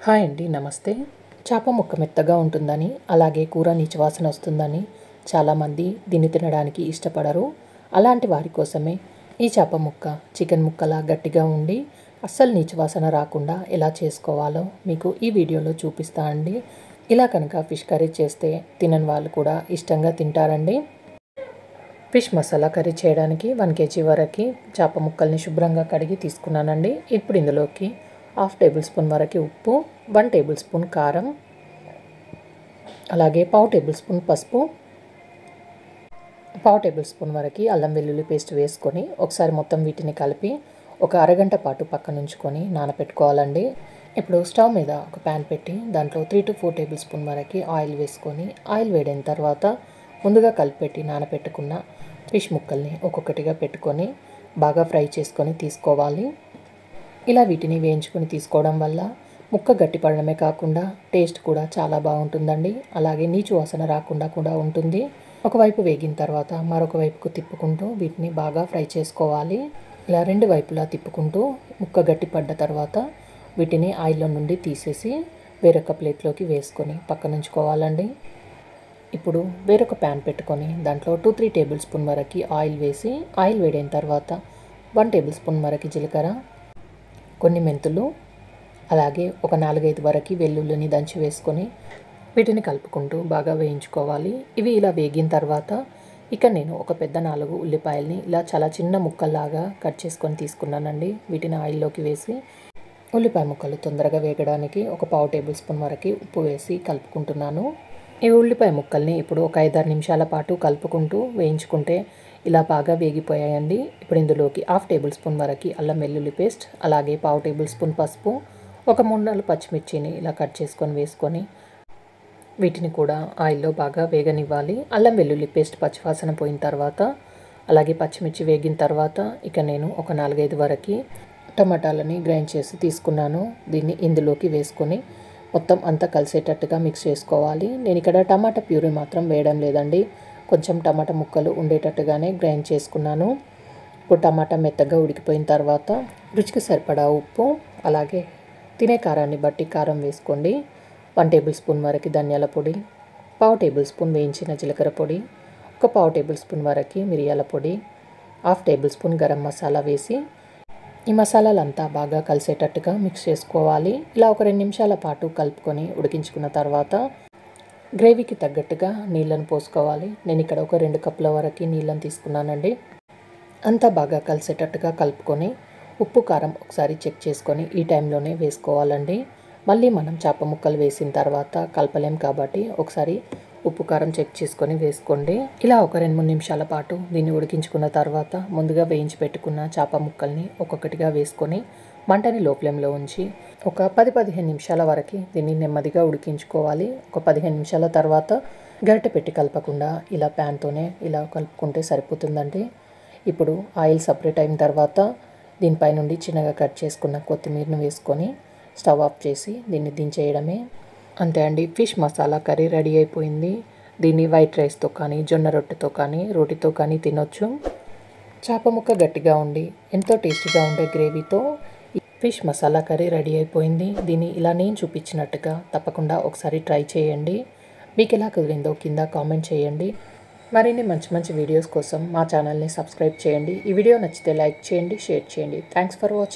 Hi అండి, నమస్తే. చేప ముక్క మెత్తగా ఉంటుందని, అలాగే కూర నీచు వాసన వస్తుందని చాలామంది దీన్ని తినడానికి ఇష్టపడరు. అలాంటి వారి కోసమే ఈ చేప ముక్క చికెన్ ముక్కలా గట్టిగా ఉండి అస్సలు నీచు వాసన రాకుండా ఎలా చేసుకోవాలో మీకు ఈ వీడియోలో చూపిస్తా అండి. ఇలా కనుక ఫిష్ కర్రీ చేస్తే తినని వాళ్ళు కూడా ఇష్టంగా తింటారండి. ఫిష్ మసాలా కర్రీ చేయడానికి 1 kg వరకు చేప ముక్కల్ని శుభ్రంగా కడిగి తీసుకున్నానండి. ఇప్పుడు ఇందులోకి 1/2 టేబుల్ స్పూన్ వరకు ఉప్పు, 1 టేబుల్ స్పూన్ కారం, అలాగే 1/2 టేబుల్ స్పూన్ పసుపు, 1/2 టేబుల్ స్పూన్ వరకు అల్లం వెల్లుల్లి పేస్ట్ వేసుకొని ఒకసారి మొత్తం వీటిని కలిపి ఒక అరగంట పాటు పక్కన ఉంచుకొని నానబెట్టుకోవాలండి. ఇప్పుడు స్టవ్ మీద ఒక ప్యాన్ పెట్టి దాంట్లో 3 to 4 టేబుల్ స్పూన్ వరకు ఆయిల్ వేసుకొని ఆయిల్ వేడైన తర్వాత ముందుగా కలిపెట్టి నానబెట్టుకున్న ఫిష్ ముక్కల్ని ఒక్కొక్కటిగా పెట్టుకొని బాగా ఫ్రై చేసుకొని తీసుకోవాలి. ఇలా వీటిని వేయించుకొని తీసుకోవడం వల్ల ముక్క గట్టిపడడమే కాకుండా టేస్ట్ కూడా చాలా బాగుంటుందండి. అలాగే నీచు వాసన రాకుండా కూడా ఉంటుంది. ఒకవైపు వేగిన తర్వాత మరొక వైపుకు తిప్పుకుంటూ వీటిని బాగా ఫ్రై చేసుకోవాలి. ఇలా 2 వైపులా తిప్పుకుంటూ ముక్క గట్టిపడ్డ తర్వాత వీటిని ఆయిల్లో నుండి తీసేసి వేరొక ప్లేట్లోకి వేసుకొని పక్కన ఉంచుకోవాలండి. ఇప్పుడు వేరొక ప్యాన్ పెట్టుకొని దాంట్లో 2-3 టేబుల్ స్పూన్ వరకు ఆయిల్ వేసి ఆయిల్ వేడైన తర్వాత 1 టేబుల్ స్పూన్ వరకు జీలకర్ర, కొన్ని మెంతులు, అలాగే ఒక 4-5 వరకు వెల్లుల్లిని దంచి వేసుకొని వీటిని కలుపుకుంటూ బాగా వేయించుకోవాలి. ఇవి ఇలా వేగిన తర్వాత ఇక నేను ఒక పెద్ద 4 ఉల్లిపాయల్ని ఇలా చాలా చిన్న ముక్కల్లాగా కట్ చేసుకొని తీసుకున్నానండి. వీటిని ఆయిల్లోకి వేసి ఉల్లిపాయ ముక్కలు తొందరగా వేగడానికి ఒక 1/2 టేబుల్ స్పూన్ వరకు ఉప్పు వేసి కలుపుకుంటున్నాను. ఈ ఉల్లిపాయ ముక్కల్ని ఇప్పుడు ఒక 5-6 నిమిషాల పాటు కలుపుకుంటూ వేయించుకుంటే ఇలా బాగా వేగిపోయాయండి. ఇప్పుడు ఇందులోకి 1/2 టేబుల్ స్పూన్ వరకు అల్లం వెల్లుల్లి పేస్ట్, అలాగే 1/2 టేబుల్ స్పూన్ పసుపు, ఒక 3-4 పచ్చిమిర్చిని ఇలా కట్ చేసుకొని వేసుకొని వీటిని కూడా ఆయిల్లో బాగా వేగనివ్వాలి. అల్లం వెల్లుల్లి పేస్ట్ పచ్చివాసన పోయిన తర్వాత అలాగే పచ్చిమిర్చి వేగిన తర్వాత ఇక నేను ఒక 4-5 వరకు టమాటాలని గ్రైండ్ చేసి తీసుకున్నాను. దీన్ని ఇందులోకి వేసుకొని మొత్తం అంతా కలిసేటట్టుగా మిక్స్ చేసుకోవాలి. నేను ఇక్కడ టమాటా ప్యూరీ మాత్రం వేయడం లేదండి, కొంచెం టమాటా ముక్కలు ఉండేటట్టుగానే గ్రైండ్ చేసుకున్నాను. ఇప్పుడు టమాటా మెత్తగా ఉడికిపోయిన తర్వాత రుచికి సరిపడా ఉప్పు, అలాగే తినే కారాన్ని బట్టి కారం వేసుకోండి. 1 టేబుల్ స్పూన్ వరకు ధనియాల పొడి, 1/2 టేబుల్ స్పూన్ వేయించిన జీలకర్ర పొడి, ఒక 1/2 టేబుల్ స్పూన్ వరకు మిరియాల పొడి, 1/2 టేబుల్ స్పూన్ గరం మసాలా వేసి ఈ మసాలాలంతా బాగా కలిసేటట్టుగా మిక్స్ చేసుకోవాలి. ఇలా ఒక 2 నిమిషాల పాటు కలుపుకొని ఉడికించుకున్న తర్వాత గ్రేవీకి తగ్గట్టుగా నీళ్ళను పోసుకోవాలి. నేను ఇక్కడ ఒక 2 కప్పుల వరకు నీళ్ళని తీసుకున్నానండి. అంతా బాగా కలిసేటట్టుగా కలుపుకొని ఉప్పు కారం ఒకసారి చెక్ చేసుకొని ఈ టైంలోనే వేసుకోవాలండి. మళ్ళీ మనం చేప ముక్కలు వేసిన తర్వాత కలపలేం కాబట్టి ఒకసారి ఉప్పు కారం చెక్ చేసుకొని వేసుకోండి. ఇలా ఒక 2-3 నిమిషాల పాటు దీన్ని ఉడికించుకున్న తర్వాత ముందుగా వేయించి పెట్టుకున్న చేప ముక్కల్ని ఒక్కొక్కటిగా వేసుకొని మంటని లో ఫ్లేమ్లో ఉంచి ఒక 10-15 నిమిషాల వరకు దీన్ని నెమ్మదిగా ఉడికించుకోవాలి. ఒక 15 నిమిషాల తర్వాత గరిటె పెట్టి కలపకుండా ఇలా ప్యాన్తోనే ఇలా కలుపుకుంటే సరిపోతుందండి. ఇప్పుడు ఆయిల్ సపరేట్ అయిన తర్వాత దీనిపై నుండి చిన్నగా కట్ చేసుకున్న కొత్తిమీరను వేసుకొని స్టవ్ ఆఫ్ చేసి దీన్ని దించేయడమే. అంతే అండి, ఫిష్ మసాలా కర్రీ రెడీ అయిపోయింది. దీన్ని వైట్ రైస్తో కానీ, జొన్న రొట్టెతో కానీ, రోటితో కానీ తినొచ్చు. చేప ముక్క గట్టిగా ఉండి ఎంతో టేస్టీగా ఉండే గ్రేవీతో ఫిష్ మసాలా కర్రీ రెడీ అయిపోయింది. దీన్ని ఇలా నేను చూపించినట్టుగా తప్పకుండా ఒకసారి ట్రై చేయండి. మీకు ఎలా కుదిరిందో కింద కామెంట్ చేయండి. మరిన్ని మంచి మంచి వీడియోస్ కోసం మా ఛానల్ని సబ్స్క్రైబ్ చేయండి. ఈ వీడియో నచ్చితే లైక్ చేయండి, షేర్ చేయండి. Thanks for watching.